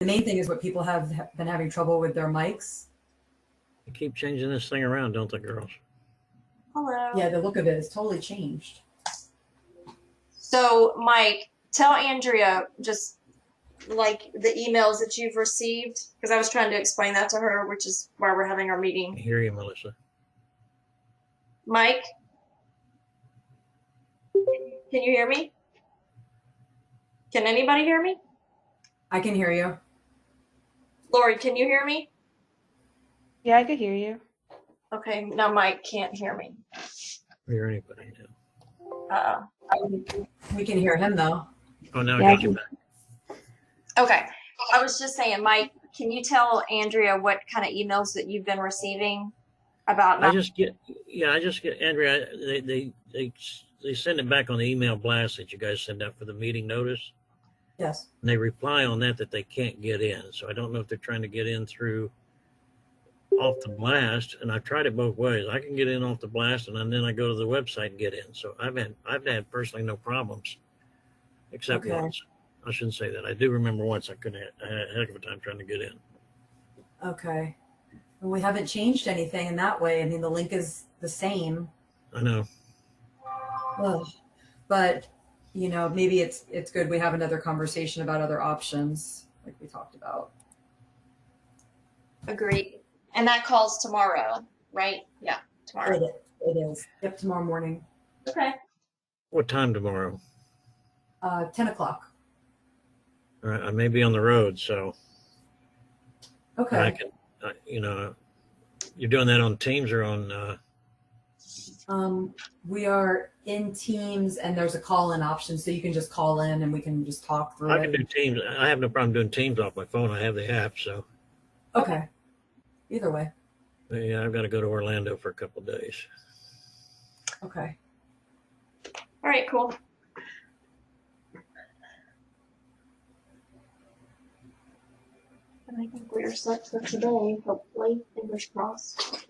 The main thing is what people have been having trouble with their mics. They keep changing this thing around, don't they, girls? Hello. Yeah, the look of it is totally changed. So, Mike, tell Andrea just like the emails that you've received, because I was trying to explain that to her, which is why we're having our meeting. I hear you, Melissa. Mike, can you hear me? Can anybody hear me? I can hear you. Lori, can you hear me? Yeah, I could hear you. Okay, now Mike can't hear me. Hear anybody now? We can hear him though. Oh, now Yeah, I I got you can. back. Okay, I was just saying, Mike, can you tell Andrea what kind of emails that you've been receiving about? I just get Andrea. They send it back on the email blast that you guys send out for the meeting notice. Yes. And they reply on that they can't get in. So I don't know if they're trying to get in through off the blast. And I've tried it both ways. I can get in off the blast, and then I go to the website and get in. So I've had personally no problems, except once. I shouldn't say that. I do remember once I had a heck of a time trying to get in. Okay. Well, we haven't changed anything in that way. I mean, the link is the same. I know. Ugh. But you know, maybe it's good we have another conversation about other options, like we talked about. Agreed. And that calls tomorrow, right? Yeah, tomorrow. It is. Yep, tomorrow morning. Okay. What time tomorrow? 10 o'clock. All right, I may be on the road, so Okay. I can, you're doing that on Teams or on? We are in Teams, and there's a call-in option, so you can just call in and we can just talk through I it. can do Teams. I have no problem doing Teams off my phone. I have the app, so. Okay. Either way. Yeah, I've got to go to Orlando for a couple of days. Okay. All right, cool. And I think we're set for today, hopefully. Fingers crossed.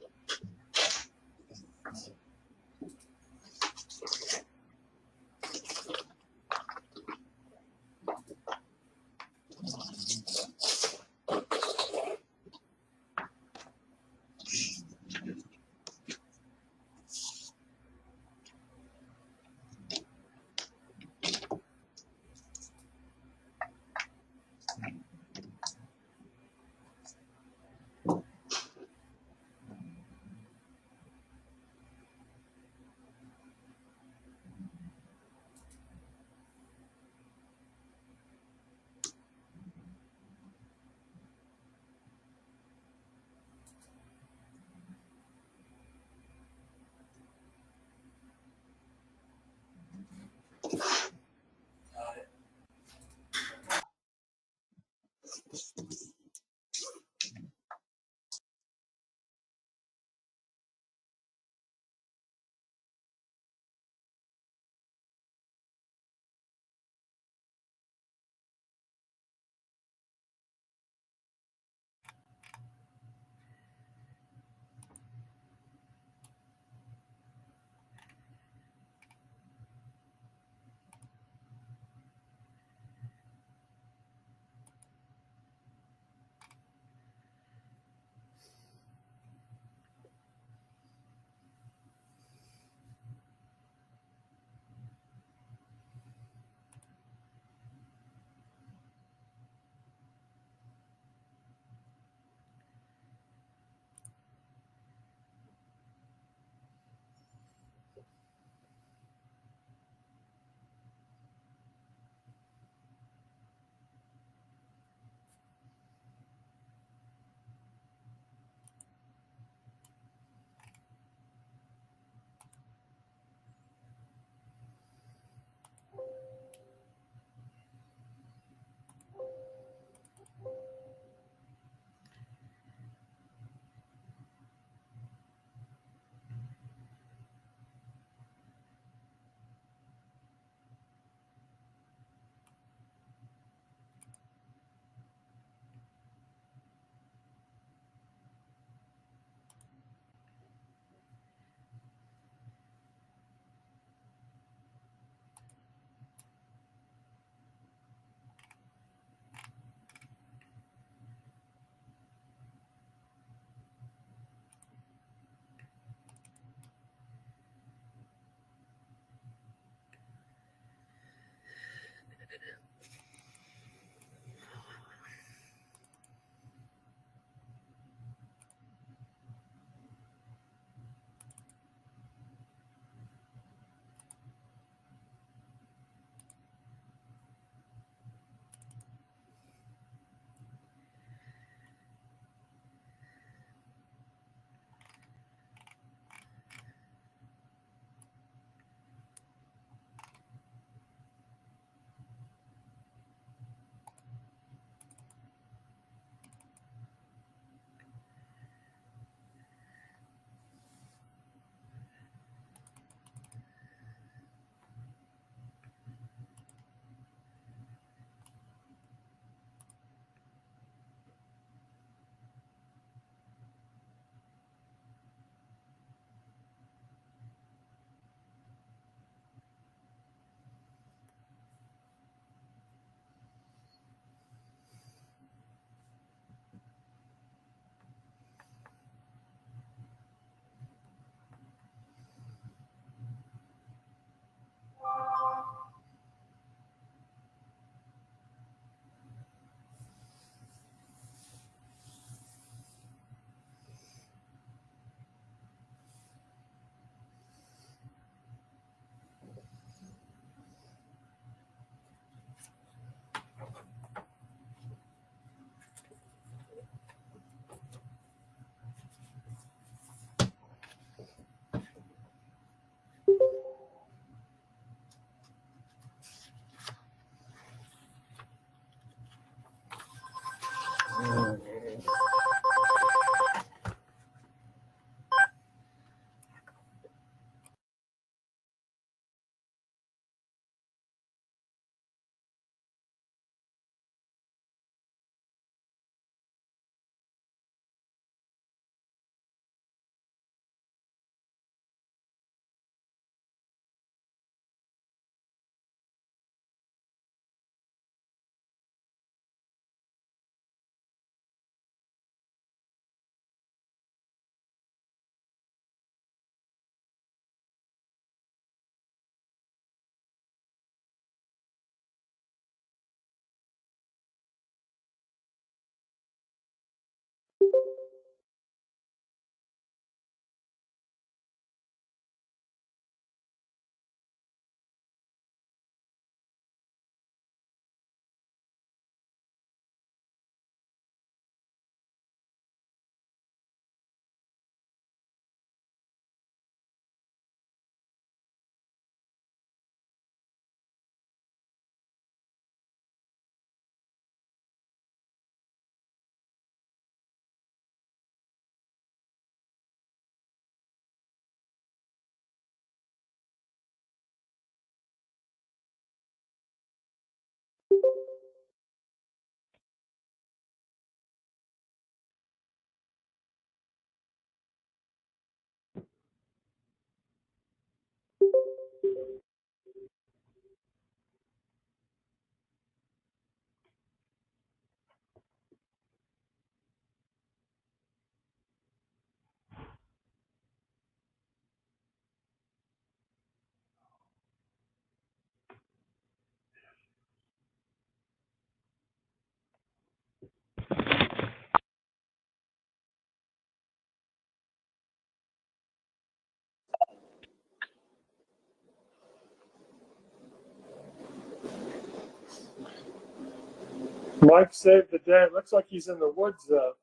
Mike saved the day. Looks like he's in the woods, though.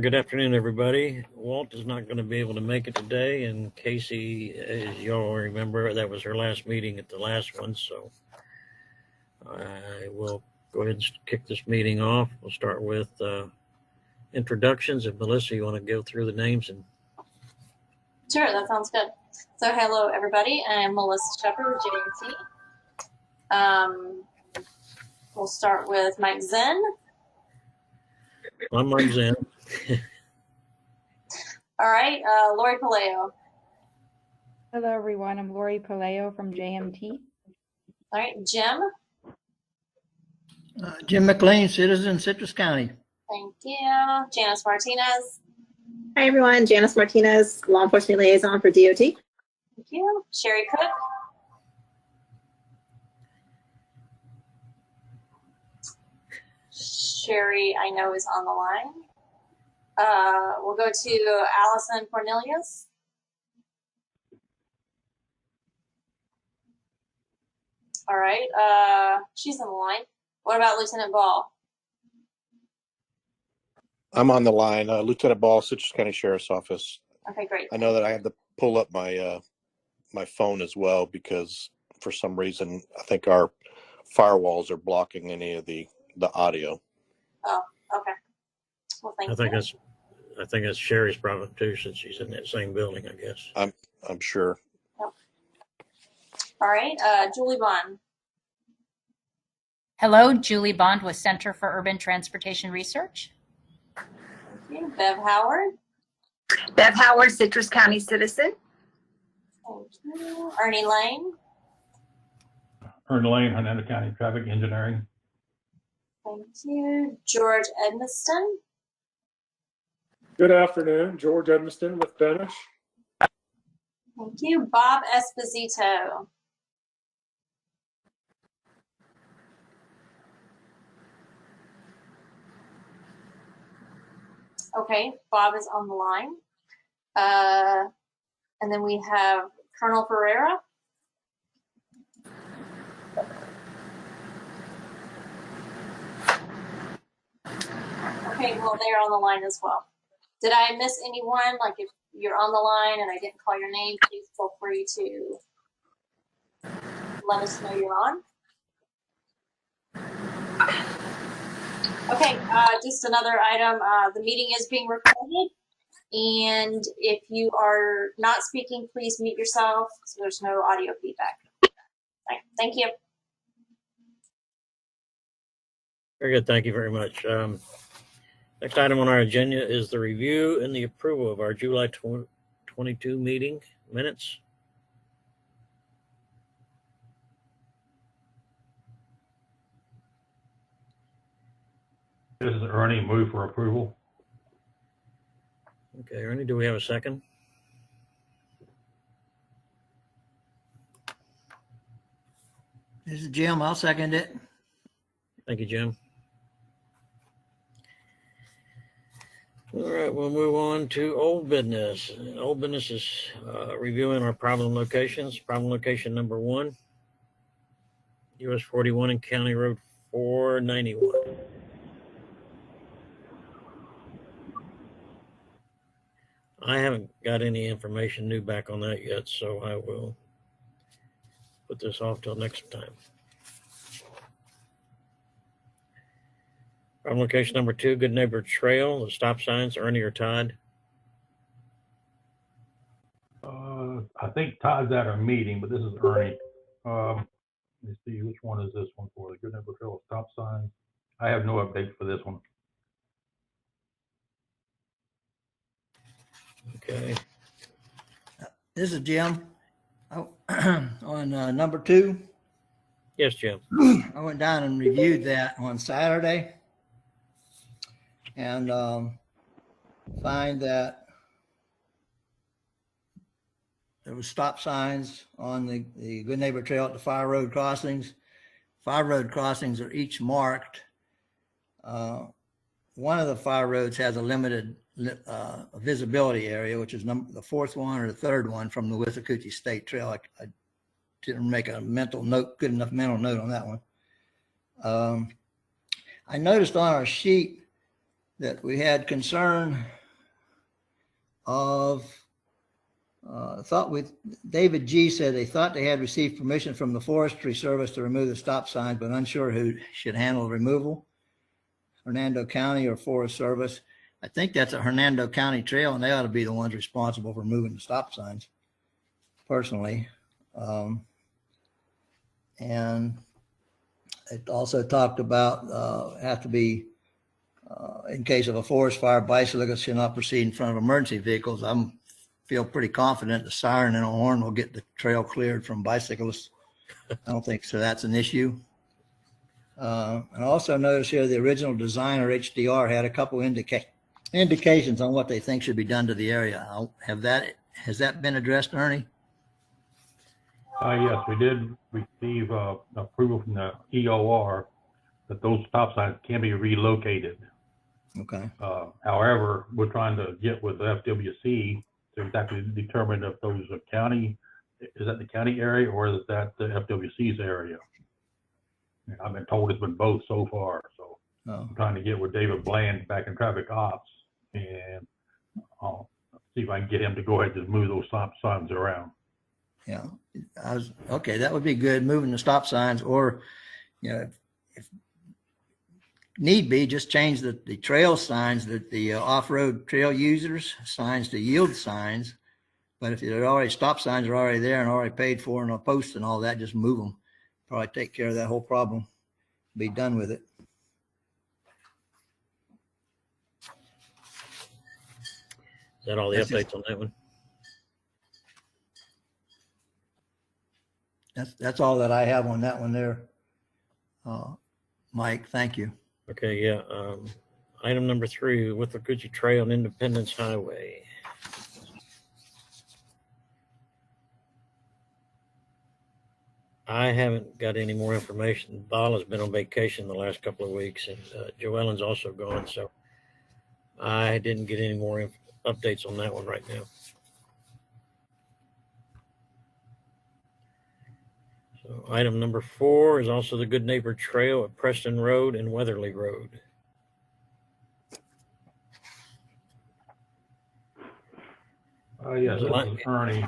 Good afternoon, everybody. Walt is not going to be able to make it today, and Casey, as y'all remember, that was her last meeting at the last one, so I will go ahead and kick this meeting off. We'll start with introductions. If Melissa, you want to go through the names and Sure, that sounds good. So, hello, everybody. I'm Melissa Shepard with JMT. We'll start with Mike Zen. I'm Mike Zen. All right, Lori Paleo. Hello, everyone. I'm Lori Paleo from JMT. All right, Jim. Jim McLean, citizen, Citrus County. Thank you. Janice Martinez. Hi, everyone. Janice Martinez, Law Enforcement Liaison for DOT. Thank you. Sherry Cook. Sherry, I know, is on the line. We'll go to Allison Cornelius. All right, she's on the line. What about Lieutenant Ball? I'm on the line. Lieutenant Ball, Citrus County Sheriff's Office. Okay, great. I know that I have to pull up my my phone as well because for some reason I think our firewalls are blocking any of the audio. Oh, okay. Well, thank you. I think that's Sherry's problem too, since she's in that same building, I guess. I'm sure. Yep. All right, Julie Bond. Hello, Julie Bond with Center for Urban Transportation Research. Thank you. Bev Howard. Bev Howard, Citrus County citizen. Thank you. Ernie Lane. Ernie Lane, Hernando County Traffic Engineering. Thank you. George Edmiston. Good afternoon. George Edmiston with Benish. Thank you. Bob Esposito. Okay, Bob is on the line. And then we have Colonel Ferreira. Okay, well, they're on the line as well. Did I miss anyone? Like, if you're on the line and I didn't call your name, please feel free to let us know you're on. Okay, just another item. The meeting is being recorded, and if you are not speaking, please mute yourself so there's no audio feedback. All right, thank you. Very good. Thank you very much. Next item on our agenda is the review and the approval of our July 22 meeting minutes. This is Ernie, move for approval. Okay, Ernie, do we have a second? This is Jim. I'll second it. Thank you, Jim. All right, we'll move on to old business. Old business is reviewing our problem locations. Problem location number 1, US 41 and County Road 491. I haven't got any information new back on that yet, so I will put this off till next time. Problem location number 2, Good Neighbor Trail, the stop signs, Ernie or Todd? I think Todd's at our meeting, but this is Ernie. Let me see, which one is this one for? The Good Neighbor Trail stop sign. I have no update for this one. Okay. This is Jim. Oh, on number 2, Yes, Jim. I went down and reviewed that on Saturday and find that there was stop signs on the Good Neighbor Trail at the 5 road crossings. 5 road crossings are each marked. One of the 5 roads has a limited visibility area, which is the 4th one or the 3rd one from the Withlacoochee State Trail. I didn't make a mental note, good enough mental note on that one. I noticed on our sheet that we had concern of David G said they thought they had received permission from the Forestry Service to remove the stop signs, but unsure who should handle the removal, Hernando County or Forest Service. I think that's a Hernando County trail, and they ought to be the ones responsible for removing the stop signs, personally. And it also talked about have to be, in case of a forest fire, bicyclists should not proceed in front of emergency vehicles. I feel pretty confident the siren and a horn will get the trail cleared from bicyclists. I don't think so. That's an issue. And I also noticed here the original designer HDR had a couple indications on what they think should be done to the area. Has that been addressed, Ernie? Yes, we did receive approval from the EOR that those stop signs can be relocated. Okay. However, we're trying to get with the FWC to exactly determine if those are county, is that the county area or is that the FWC's area? And I've been told it's been both so far. So I'm trying to get with David Bland back in traffic ops and see if I can get him to go ahead and just move those stop signs around. Yeah, okay. That would be good. Moving the stop signs, or if need be, just change the trail signs, that the off-road trail users signs to yield signs. But if they're already stop signs are already there and already paid for and a post and all that, just move them. Probably take care of that whole problem. Be done with it. Is that all the updates on that one? That's all that I have on that one there. Mike, thank you. Okay, yeah. Item number 3, Withlacoochee Trail and Independence Highway. I haven't got any more information. Ball has been on vacation the last couple of weeks, and Joellen's also gone, so I didn't get any more updates on that one right now. So item number 4 is also the Good Neighbor Trail at Preston Road and Weatherly Road. Yes, this is Ernie.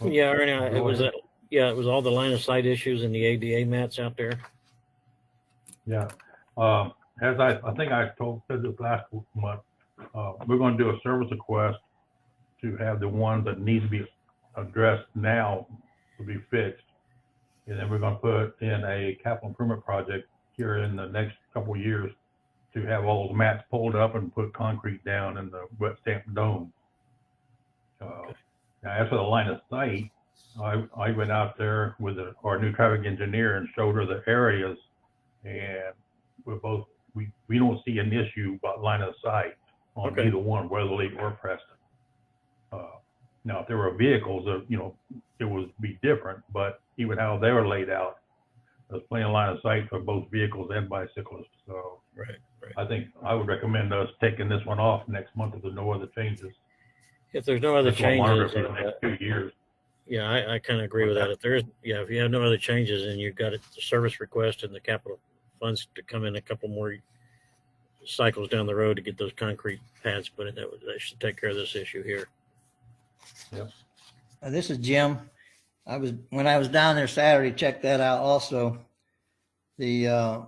Yeah, Ernie, it was all the line of sight issues and the ADA mats out there. Yeah. As I think I said this last month, we're going to do a service request to have the ones that need to be addressed now to be fixed. And then we're going to put in a capital improvement project here in the next couple of years to have all those mats pulled up and put concrete down in the wet stamp dome. Now, as for the line of sight, I went out there with our new traffic engineer and showed her the areas, and we don't see an issue about line of sight on either one, Weatherly or Preston. Now, if there were vehicles, it would be different, but even how they were laid out, there's plenty of line of sight for both vehicles and bicyclists. So right. I think I would recommend us taking this one off next month if there's no other changes. If there's no other changes, for the next 2 years. Yeah, I kind of agree with that. If there is, yeah, if you have no other changes and you've got the service request and the capital funds to come in a couple more cycles down the road to get those concrete pads put in, that should take care of this issue here. Yep. This is Jim. When I was down there Saturday, checked that out also. The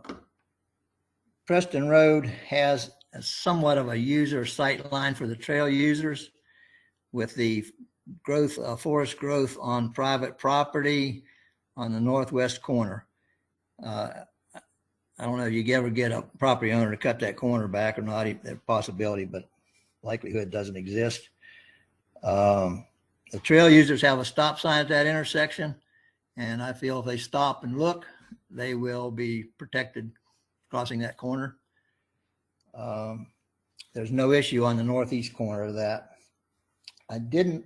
Preston Road has somewhat of a user sight line for the trail users with the growth, forest growth on private property on the northwest corner. I don't know if you ever get a property owner to cut that corner back or not, there's a possibility, but likelihood doesn't exist. The trail users have a stop sign at that intersection, and I feel if they stop and look, they will be protected crossing that corner. There's no issue on the northeast corner of that. I didn't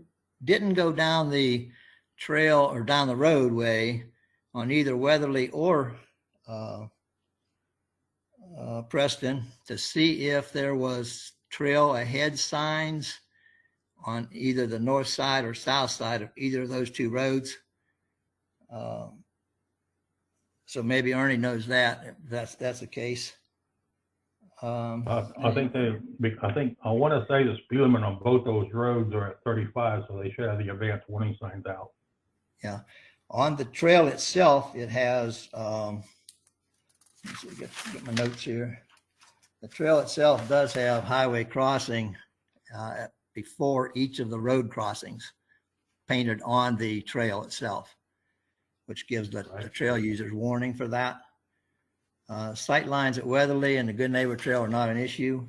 go down the trail or down the roadway on either Weatherly or Preston to see if there was trail ahead signs on either the north side or south side of either of those two roads. So maybe Ernie knows that, if that's the case. I think I want to say the speed limit on both those roads are at 35, so they should have the advanced warning signs out. Yeah. On the trail itself, it has, let's see, get my notes here. The trail itself does have highway crossing before each of the road crossings painted on the trail itself, which gives the trail users warning for that. Sight lines at Weatherly and the Good Neighbor Trail are not an issue.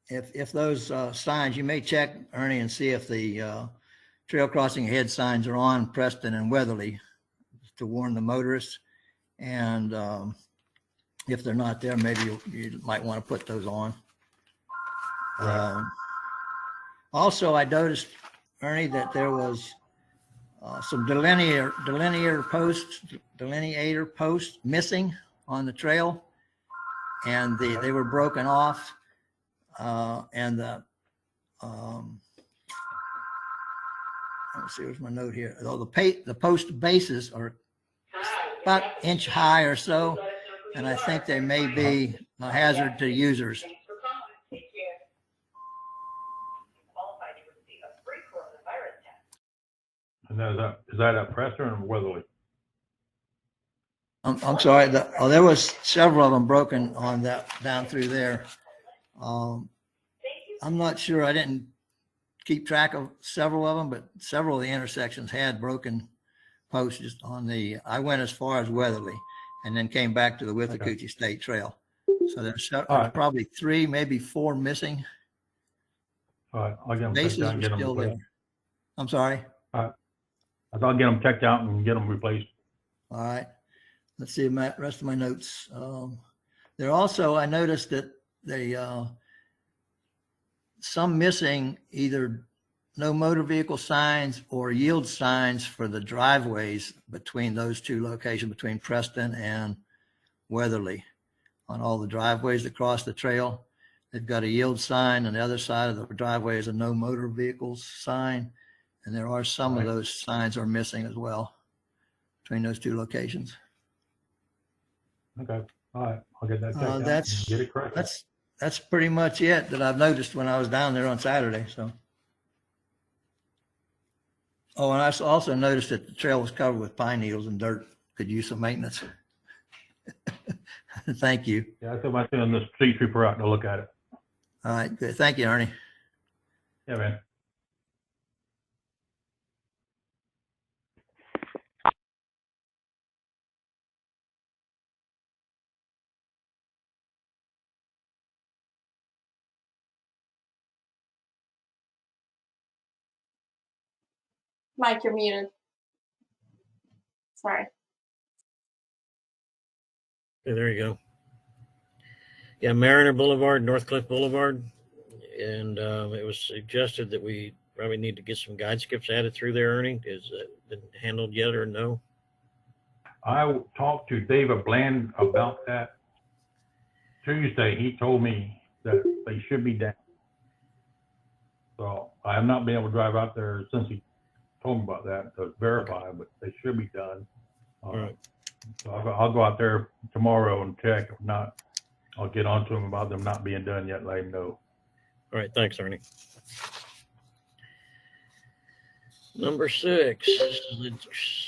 If those signs, you may check, Ernie, and see if the trail crossing ahead signs are on Preston and Weatherly to warn the motorists. And if they're not there, maybe you might want to put those on. Right. Also, I noticed, Ernie, that there was some delineator posts missing on the trail, and they were broken off, and the let's see, where's my note here? Though the post bases are about inch high or so, and I think they may be a hazard to users. And is that at Preston or Weatherly? I'm sorry. There was several of them broken on that down through there. I'm not sure. I didn't keep track of several of them, but several of the intersections had broken posts just on the. I went as far as Weatherly, and then came back to the Withlacoochee State Trail. So there's probably 3, maybe 4 missing. All right, I'll get them Bases checked out are and get them still replaced. there. I'm sorry. All right. I'll get them checked out and get them replaced. All right. Let's see the rest of my notes. There also, I noticed that some missing either no motor vehicle signs or yield signs for the driveways between those two locations, between Preston and Weatherly. On all the driveways that cross the trail, they've got a yield sign, and the other side of the driveway is a no motor vehicles sign. And there are some of those signs are missing as well between those two locations. Okay. All right. I'll get that checked out and get it corrected. That's pretty much it that I've noticed when I was down there on Saturday. So. Oh, and I also noticed that the trail was covered with pine needles and dirt. Could use some maintenance. Thank you. Yeah, I took my son, the street trooper, out to look at it. All right, good. Thank you, Ernie. Yeah, man. Mike, you're muted. Sorry. Okay, there you go. Yeah, Mariner Boulevard, Northcliffe Boulevard. And it was suggested that we probably need to get some guide skips added through there, Ernie. Is that been handled yet or no? I talked to David Bland about that Tuesday. He told me that they should be down. So I have not been able to drive out there since he told me about that to verify, but they should be done. All right. So I'll go out there tomorrow and check. If not, I'll get on to him about them not being done yet, let him know. All right, thanks, Ernie. Number 6,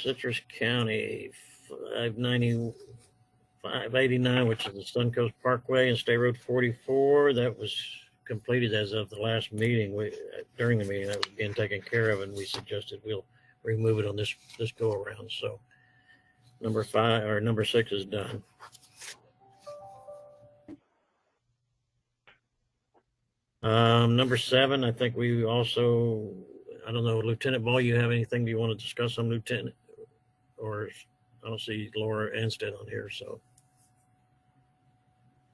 Citrus County, 589, which is the Suncoast Parkway and State Road 44. That was completed as of the last meeting. During the meeting, that was being taken care of, and we suggested we'll remove it on this go around. So number 6 is done. Number 7, I think we also, I don't know, Lieutenant Ball, you have anything do you want to discuss on Lieutenant? Or I don't see Laura Anstead on here, so.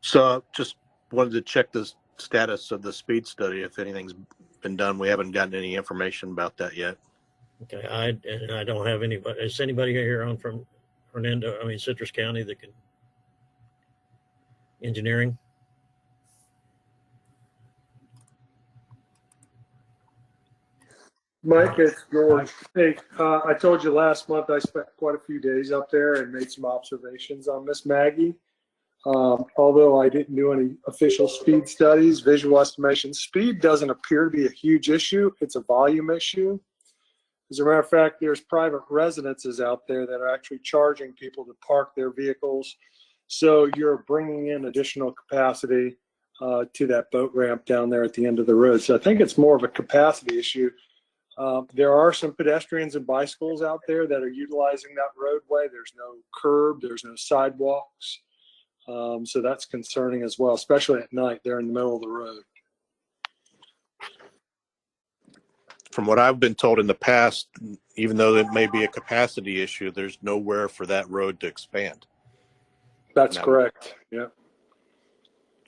So just wanted to check the status of the speed study, if anything's been done. We haven't gotten any information about that yet. Okay, I don't have anybody. Is anybody here on from Citrus County that can engineering? Mike, it's George. Hey, I told you last month I spent quite a few days up there and made some observations on Miss Maggie. Although I didn't do any official speed studies, visual estimation, speed doesn't appear to be a huge issue. It's a volume issue. As a matter of fact, there's private residences out there that are actually charging people to park their vehicles. So you're bringing in additional capacity to that boat ramp down there at the end of the road. So I think it's more of a capacity issue. There are some pedestrians and bicycles out there that are utilizing that roadway. There's no curb, there's no sidewalks. So that's concerning as well, especially at night. They're in the middle of the road. From what I've been told in the past, even though it may be a capacity issue, there's nowhere for that road to expand. That's correct. Yeah.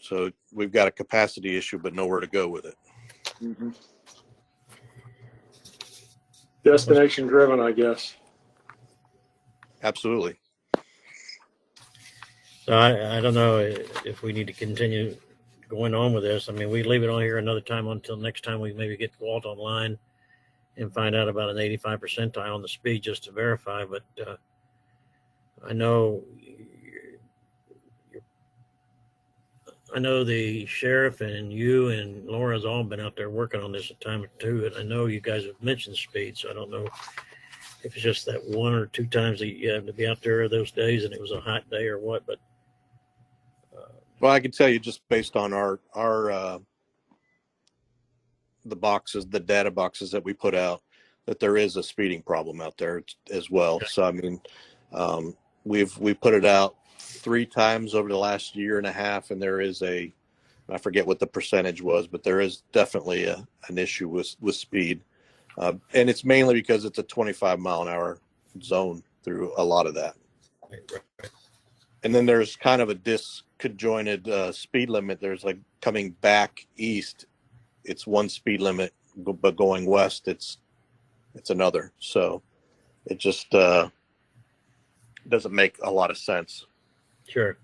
So we've got a capacity issue, but nowhere to go with it. Mm-hmm. Destination driven, I guess. Absolutely. So I don't know if we need to continue going on with this. I mean, we leave it on here another time until next time we maybe get Walt online and find out about an 85 percentile on the speed just to verify. But I know the sheriff and you and Laura's all been out there working on this a time or two, and I know you guys have mentioned speed, so I don't know if it's just that 1 or 2 times that you have to be out there those days and it was a hot day or what, but well, I can tell you just based on our the boxes, the data boxes that we put out, that there is a speeding problem out there as well. Okay. So I mean, we put it out 3 times over the last year and a half, and there is I forget what the percentage was, but there is definitely an issue with speed, and it's mainly because it's a 25-mile-an-hour zone through a lot of that. Right. And then there's kind of a disconjointed speed limit. There's like coming back east, it's one speed limit, but going west, it's another. So it just doesn't make a lot of sense. Sure.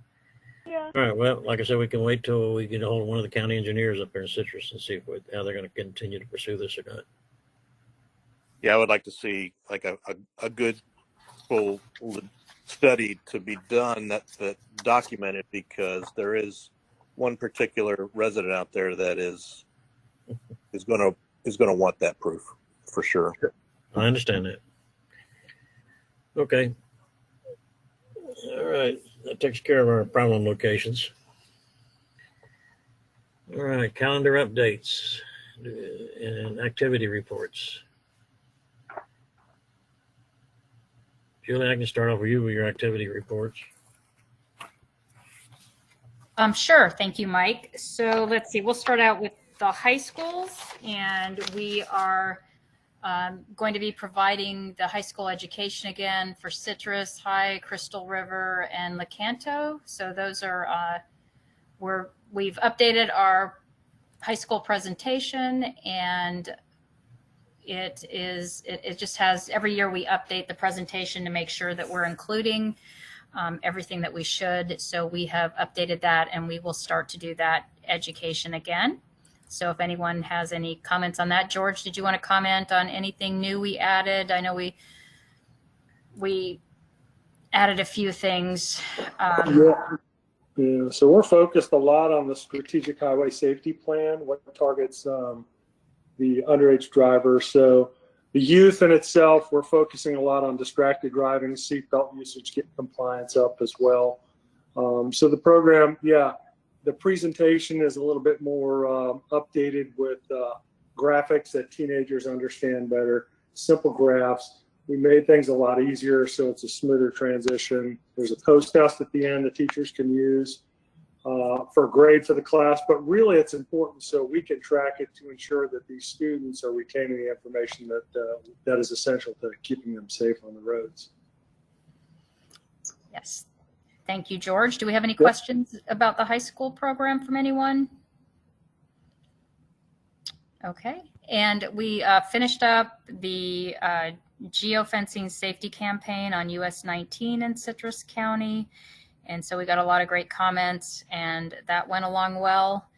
Yeah. All right. Well, like I said, we can wait till we get a hold of one of the county engineers up there in Citrus and see how they're going to continue to pursue this or not. Yeah, I would like to see like a good full study to be done that documented, because there is one particular resident out there that is going to want that proof for sure. I understand that. Okay. All right. That takes care of our problem locations. All right. Calendar updates and activity reports. Julie, I can start off with you with your activity reports. Sure. Thank you, Mike. So let's see. We'll start out with the high schools, and we are going to be providing the high school education again for Citrus High, Crystal River, and Lecanto. So those are we've updated our high school presentation, and it just has, every year we update the presentation to make sure that we're including everything that we should. So we have updated that, and we will start to do that education again. So if anyone has any comments on that, George, did you want to comment on anything new we added? I know we added a few things. Yeah, so we're focused a lot on the strategic highway safety plan, what targets the underage driver. So the youth in itself, we're focusing a lot on distracted driving, seatbelt usage, getting compliance up as well. So the program, the presentation is a little bit more updated with graphics that teenagers understand better, simple graphs. We made things a lot easier, so it's a smoother transition. There's a post test at the end that teachers can use for a grade for the class, but really it's important so we can track it to ensure that these students are retaining the information that is essential to keeping them safe on the roads. Yes. Thank you, George. Do we have any questions about the high school program from anyone? Okay. And we finished up the geofencing safety campaign on US 19 in Citrus County. And so we got a lot of great comments, and that went along well.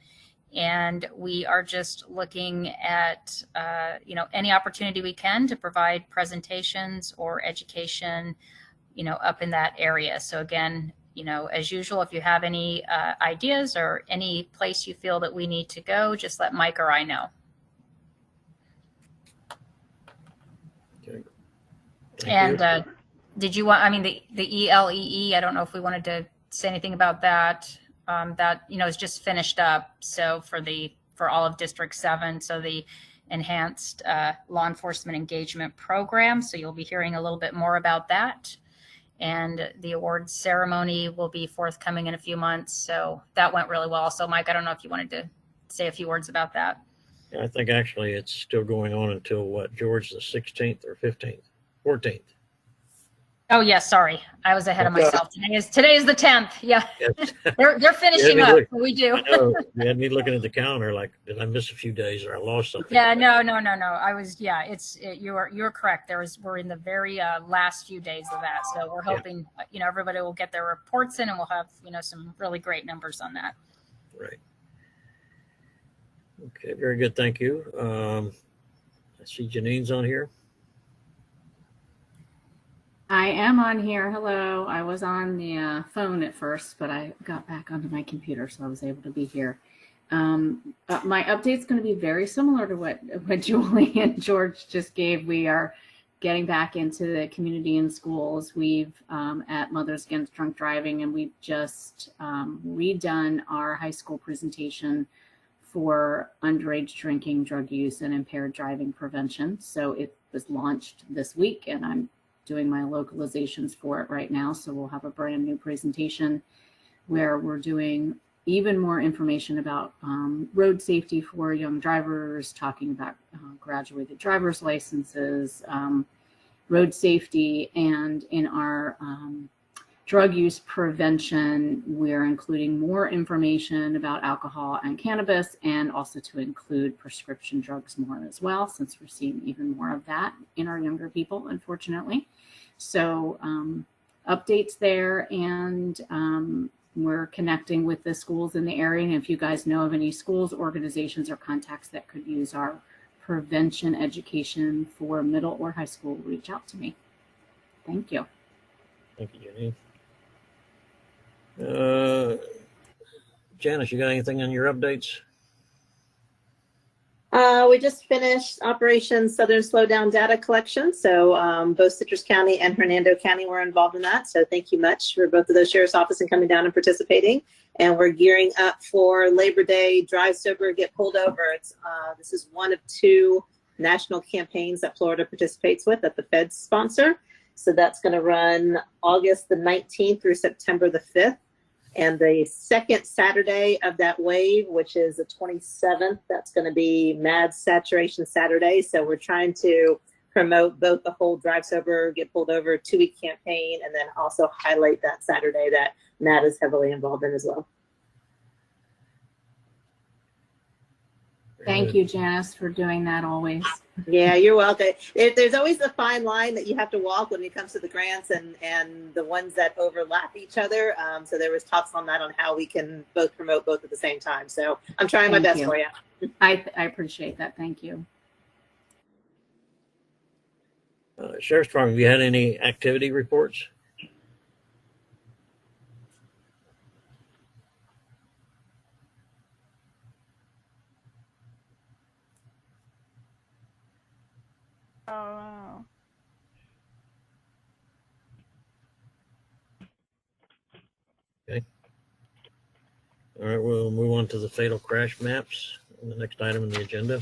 And we are just looking at, any opportunity we can to provide presentations or education, up in that area. So again, as usual, if you have any ideas or any place you feel that we need to go, just let Mike or I know. Okay. And did you want, the ELEE, I don't know if we wanted to say anything about that. That, is just finished up. So for all of District 7, so the enhanced law enforcement engagement program. So you'll be hearing a little bit more about that. And the awards ceremony will be forthcoming in a few months. So that went really well. So Mike, I don't know if you wanted to say a few words about that. Yeah, I think actually it's still going on until what, George, the 16th or 15th, 14th. Oh yeah, sorry, I was ahead of myself. Today is the 10th. Yeah, yes. they're finishing up. We do. I know. You had me looking at the calendar like, did I miss a few days or I lost something? Yeah, no. I was. Yeah, you're correct. We're in the very last few days of that, so we're hoping everybody will get their reports in, and we'll have some really great numbers on that. Right. Okay, very good. Thank you. I see Janine's on here. I am on here. Hello. I was on the phone at first, but I got back onto my computer, so I was able to be here. My update's going to be very similar to what Julie and George just gave. We are getting back into the community and schools. We've at Mothers Against Drunk Driving, and we've just redone our high school presentation for underage drinking, drug use, and impaired driving prevention. So it was launched this week, and I'm doing my localizations for it right now. So we'll have a brand new presentation where we're doing even more information about road safety for young drivers, talking about graduated driver's licenses, road safety, and in our drug use prevention, we're including more information about alcohol and cannabis, and also to include prescription drugs more as well, since we're seeing even more of that in our younger people, unfortunately. So updates there, and we're connecting with the schools in the area. And if you guys know of any schools, organizations, or contacts that could use our prevention education for middle or high school, reach out to me. Thank you. Thank you, Janine. Janice, you got anything on your updates? We just finished Operation Southern Slowdown data collection. So both Citrus County and Hernando County were involved in that. So thank you much for both of those sheriff's offices coming down and participating. And we're gearing up for Labor Day, Drive Sober, Get Pulled Over. This is one of 2 national campaigns that Florida participates with that the feds sponsor. So that's going to run August the 19th through September the 5th. And the second Saturday of that wave, which is the 27th, that's going to be Mad Saturation Saturday. So we're trying to promote both the whole Drive Sober, Get Pulled Over 2-week campaign, and then also highlight that Saturday that Mad is heavily involved in as well. Thank you, Janice, for doing that always. Yeah, you're welcome. There's always a fine line that you have to walk when it comes to the grants and the ones that overlap each other. So there was talks on that, on how we can both promote both at the same time. So I'm trying my best for you. I appreciate that. Thank you. Sheriff Strong, have you had any activity reports? Oh, wow. Okay. All right, we'll move on to the fatal crash maps, the next item on the agenda.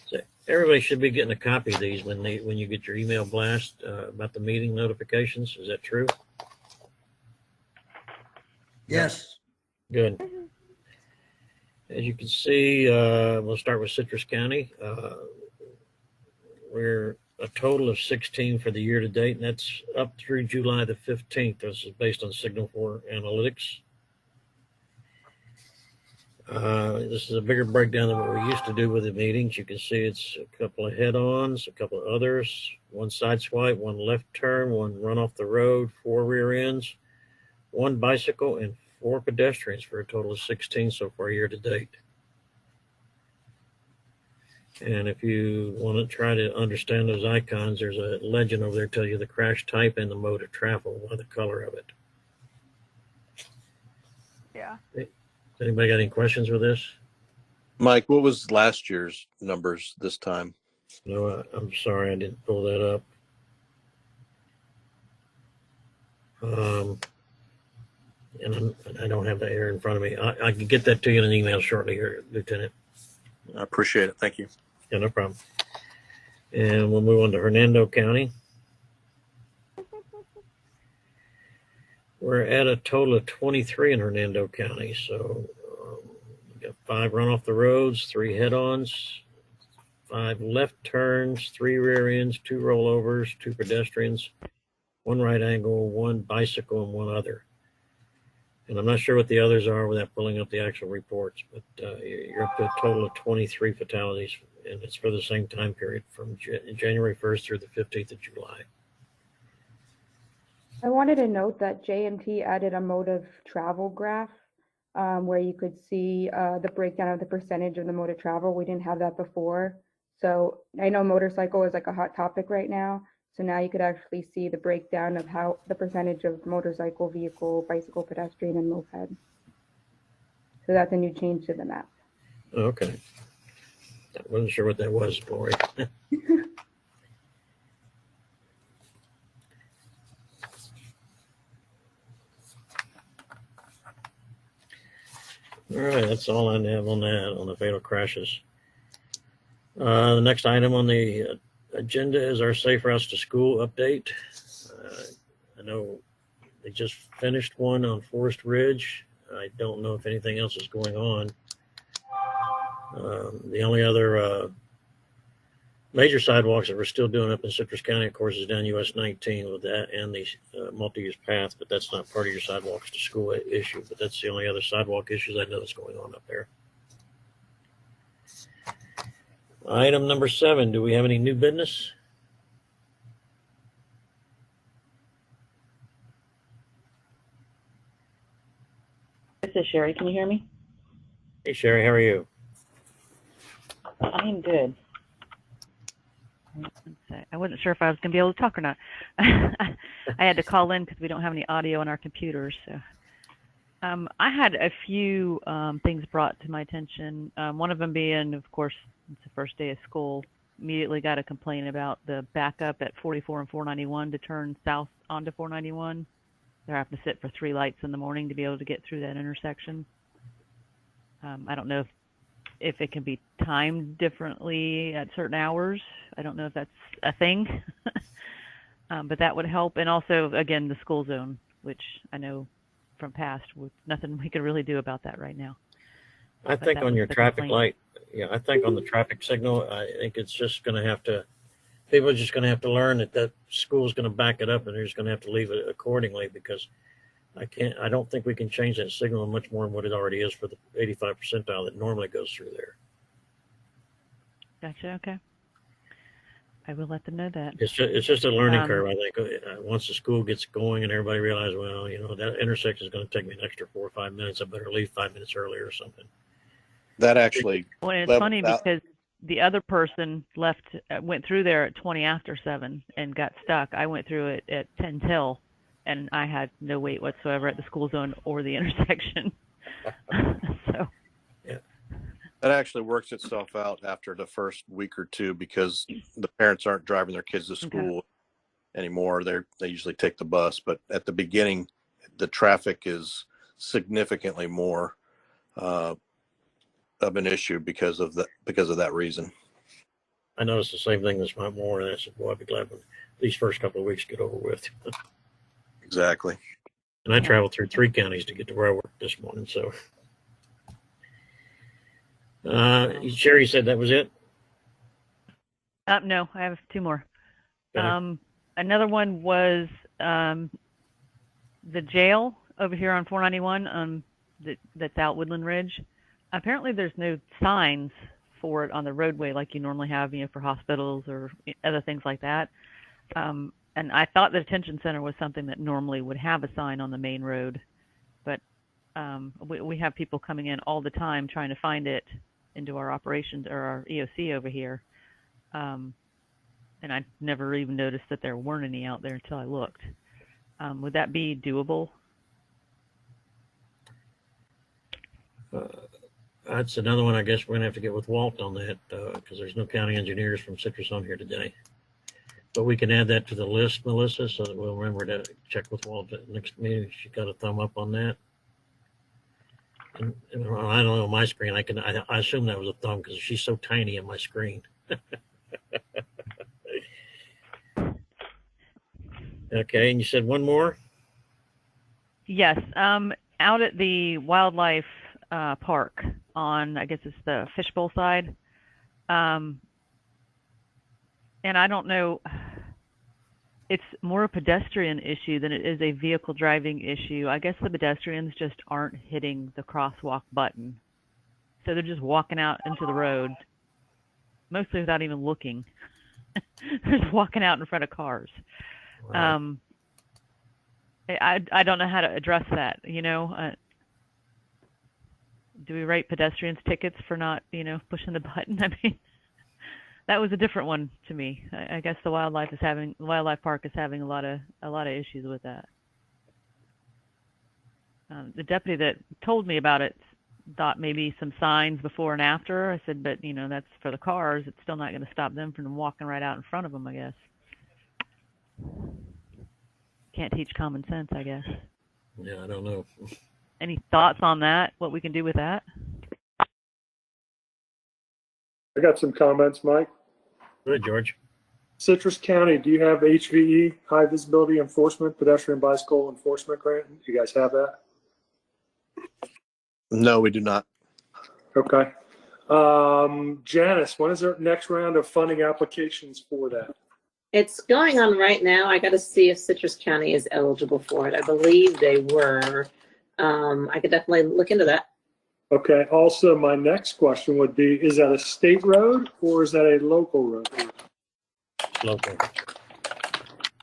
So everybody should be getting a copy of these when you get your email blast about the meeting notifications. Is that true? Yes. Good. As you can see, we'll start with Citrus County. We're a total of 16 for the year to date, and that's up through July the 15th. This is based on Signal 4 Analytics. This is a bigger breakdown than what we used to do with the meetings. You can see it's a couple of head-ons, a couple of others, one side swipe, one left turn, one run off the road, 4 rear ends, 1 bicycle, and 4 pedestrians for a total of 16 so far year to date. And if you want to try to understand those icons, there's a legend over there tell you the crash type and the mode of travel by the color of it. Yeah. Anybody got any questions with this? Mike, what was last year's numbers this time? No, I'm sorry, I didn't pull that up. And I don't have that here in front of me. I can get that to you in an email shortly here, Lieutenant. I appreciate it. Thank you. Yeah, no problem. And we'll move on to Hernando County. We're at a total of 23 in Hernando County. So we got 5 run off the roads, 3 head-ons, 5 left turns, 3 rear ends, 2 rollovers, 2 pedestrians, 1 right angle, 1 bicycle, and 1 other. And I'm not sure what the others are without pulling up the actual reports, but you're up to a total of 23 fatalities, and it's for the same time period from January 1st through the 15th of July. I wanted to note that JMT added a mode of travel graph where you could see the breakdown of the percentage of the mode of travel. We didn't have that before. So I know motorcycle is like a hot topic right now. So now you could actually see the breakdown of how the percentage of motorcycle, vehicle, bicycle, pedestrian, and moped. So that's a new change to the map. Okay. I wasn't sure what that was, Lori. All right, that's all I have on that, on the fatal crashes. The next item on the agenda is our Safe Routes to School update. I know they just finished one on Forest Ridge. I don't know if anything else is going on. The only other major sidewalks that we're still doing up in Citrus County, of course, is down US 19 with that and the multi-use path, but that's not part of your sidewalks to school issue, but that's the only other sidewalk issues I know that's going on up there. Item number 7, do we have any new business? This is Sherry. Can you hear me? Hey, Sherry, how are you? I am good. I wasn't sure if I was going to be able to talk or not. I had to call in because we don't have any audio on our computers. So, I had a few things brought to my attention. One of them being, of course, it's the first day of school. Immediately got a complaint about the backup at 44 and 491 to turn south onto 491. They're having to sit for 3 lights in the morning to be able to get through that intersection. I don't know if it can be timed differently at certain hours. I don't know if that's a thing, but that would help. And also, again, the school zone, which I know from past, nothing we could really do about that right now. I think on your traffic light, yeah, I think on the traffic signal, I think it's just going to have to, people are just going to have to learn that school's going to back it up and they're just going to have to leave it accordingly, because I don't think we can change that signal much more than what it already is for the 85 percentile that normally goes through there. Gotcha. Okay. I will let them know that. It's just a learning curve, I think. Once the school gets going and everybody realizes, well, that intersection is going to take me an extra 4 or 5 minutes. I better leave 5 minutes earlier or something. That actually. Well, it's funny because the other person went through there at 20 after 7 and got stuck. I went through it at 10 till, and I had no wait whatsoever at the school zone or the intersection. So. Yeah. That actually works itself out after the first week or two because the parents aren't driving their kids to school anymore. They usually take the bus, but at the beginning, the traffic is significantly more of an issue because of that reason. I noticed the same thing this morning. I said, "Boy, I'd be glad when these first couple of weeks get over with." Exactly. And I traveled through 3 counties to get to where I worked this morning. So, Sherry said that was it. No, I have 2 more. Okay. Another one was the jail over here on 491 that's out Woodland Ridge. Apparently, there's no signs for it on the roadway like you normally have, for hospitals or other things like that. And I thought the detention center was something that normally would have a sign on the main road, but we have people coming in all the time trying to find it into our operations or our EOC over here. And I never even noticed that there weren't any out there until I looked. Would that be doable? That's another one. I guess we're going to have to get with Walt on that because there's no county engineers from Citrus on here today. But we can add that to the list, Melissa, so that we'll remember to check with Walt at the next meeting. She got a thumb up on that. And I don't know my screen. I assume that was a thumb because she's so tiny on my screen. Okay, and you said one more? Yes. Out at the wildlife park on, I guess it's the fishbowl side. And I don't know, it's more a pedestrian issue than it is a vehicle driving issue. I guess the pedestrians just aren't hitting the crosswalk button. So they're just walking out into the road, mostly without even looking. They're just walking out in front of cars. Right. I don't know how to address that, do we write pedestrians tickets for not, pushing the button? I mean, that was a different one to me. I guess the wildlife park is having a lot of issues with that. The deputy that told me about it thought maybe some signs before and after. I said, but that's for the cars. It's still not going to stop them from walking right out in front of them, I guess. Can't teach common sense, I guess. Yeah, I don't know. Any thoughts on that? What we can do with that? I got some comments, Mike. Go ahead, George. Citrus County, do you have HVE, high visibility enforcement, pedestrian bicycle enforcement grant? Do you guys have that? No, we do not. Okay. Janice, when is our next round of funding applications for that? It's going on right now. I got to see if Citrus County is eligible for it. I believe they were. I could definitely look into that. Okay. Also, my next question would be, is that a state road or is that a local road? Local.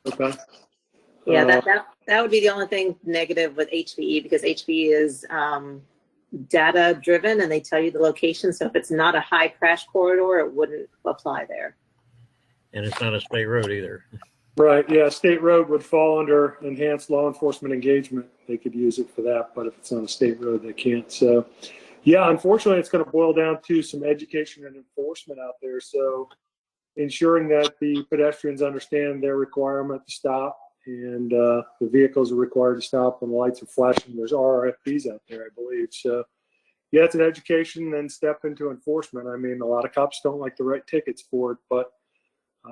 Okay. Yeah, that would be the only thing negative with HVE because HVE is data driven and they tell you the location. So if it's not a high crash corridor, it wouldn't apply there. And it's not a state road either. Right. Yeah. State road would fall under enhanced law enforcement engagement. They could use it for that, but if it's on a state road, they can't. So, yeah, unfortunately, it's going to boil down to some education and enforcement out there. So, ensuring that the pedestrians understand their requirement to stop and the vehicles are required to stop when the lights are flashing. There's RFPs out there, I believe. So, yeah, it's an education, then step into enforcement. I mean, a lot of cops don't like to write tickets for it, but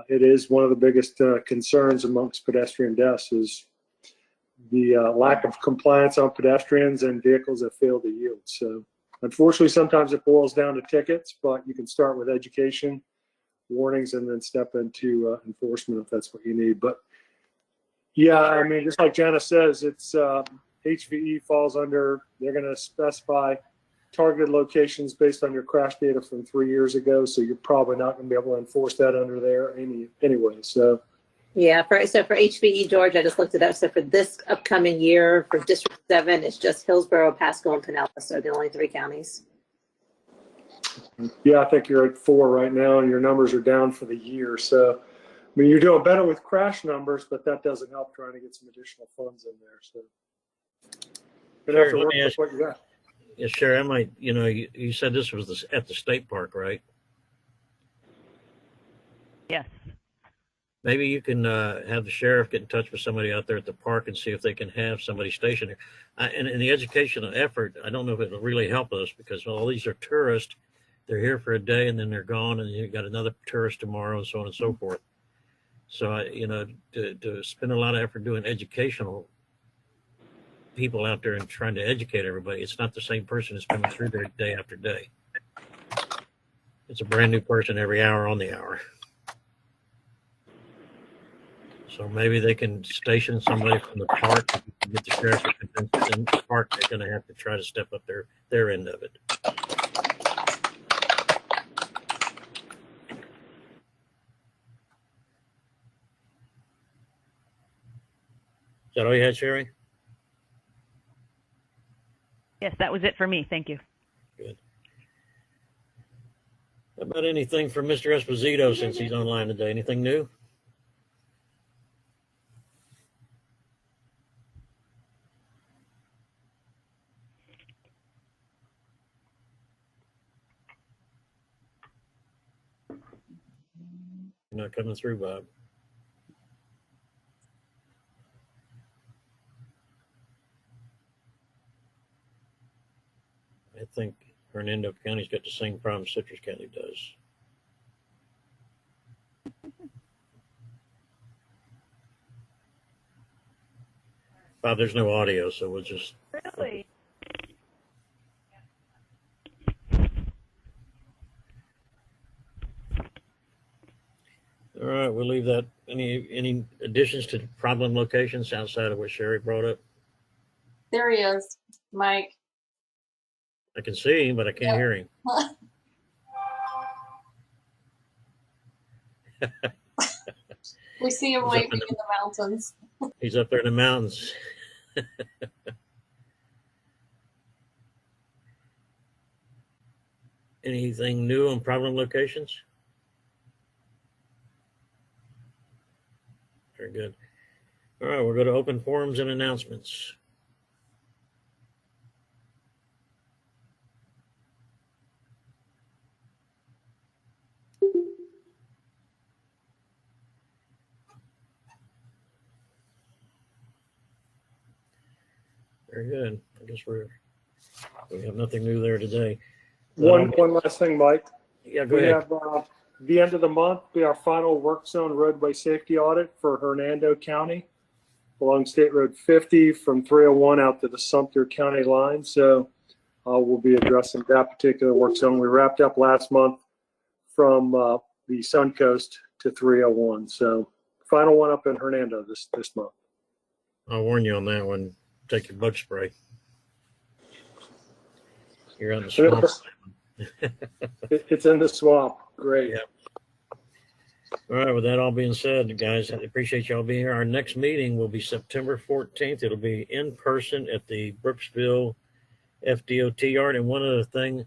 it is one of the biggest concerns amongst pedestrian deaths is the lack of compliance on pedestrians and vehicles that fail to yield. So unfortunately, sometimes it boils down to tickets, but you can start with education, warnings, and then step into enforcement if that's what you need. But yeah, I mean, just like Janice says, it's HVE falls under, they're going to specify targeted locations based on your crash data from 3 years ago, so you're probably not going to be able to enforce that under there anyway. So Yeah, for HVE, George, I just looked it up. So for this upcoming year, for District 7, it's just Hillsborough, Pasco, and Pinellas are the only 3 counties. yeah, I think you're at 4 right now, and your numbers are down for the year. So, I mean, you're doing better with crash numbers, but that doesn't help trying to get some additional funds in there. So, you're gonna have to work with what you got. Yeah, Sherry, I might, you said this was at the state park, right? Yes. Maybe you can have the sheriff get in touch with somebody out there at the park and see if they can have somebody stationed there. And in the educational effort, I don't know if it'll really help us because all these are tourists. They're here for a day and then they're gone, and you got another tourist tomorrow, and so on and so forth. So, to spend a lot of effort doing educational people out there and trying to educate everybody, it's not the same person that's coming through there day after day. It's a brand new person every hour on the hour. So maybe they can station somebody from the park and get the sheriff to convince them the park they're going to have to try to step up their end of it. Is that all you had, Sherry? Yes, that was it for me. Thank you. Good. How about anything from Mr. Esposito since he's online today? Anything new? You're not coming through, Bob. I think Hernando County's got the same problem Citrus County does. Bob, there's no audio, so we'll just... Really? All right, we'll leave that. Any additions to problem locations outside of what Sherry brought up? There he is, Mike. I can see him, but I can't hear him. We see him He's waving in the mountains. He's up there in the mountains. Anything new on problem locations? Very good. All right, we'll go to open forums and announcements. Very good. I guess we have nothing new there today. One last thing, Mike. Yeah, go ahead. We have the end of the month be our final work zone roadway safety audit for Hernando County along State Road 50 from 301 out to the Sumter County line. So we'll be addressing that particular work zone. We wrapped up last month from the Sun Coast to 301. So final one up in Hernando this month. I'll warn you on that one. Take your bug spray. You're on the swamp. It's in the swamp. Great. Yeah. All right. With that all being said, guys, I appreciate y'all being here. Our next meeting will be September 14th. It'll be in person at the Brooksville FDOT yard. And one other thing,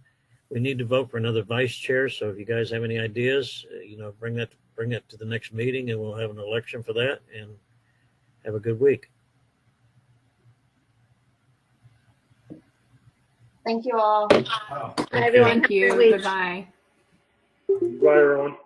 we need to vote for another vice chair. So if you guys have any ideas, bring that to the next meeting, and we'll have an election for that. And have a good week. Thank you all. Hi, everyone. Thank you. Goodbye. Bye, everyone.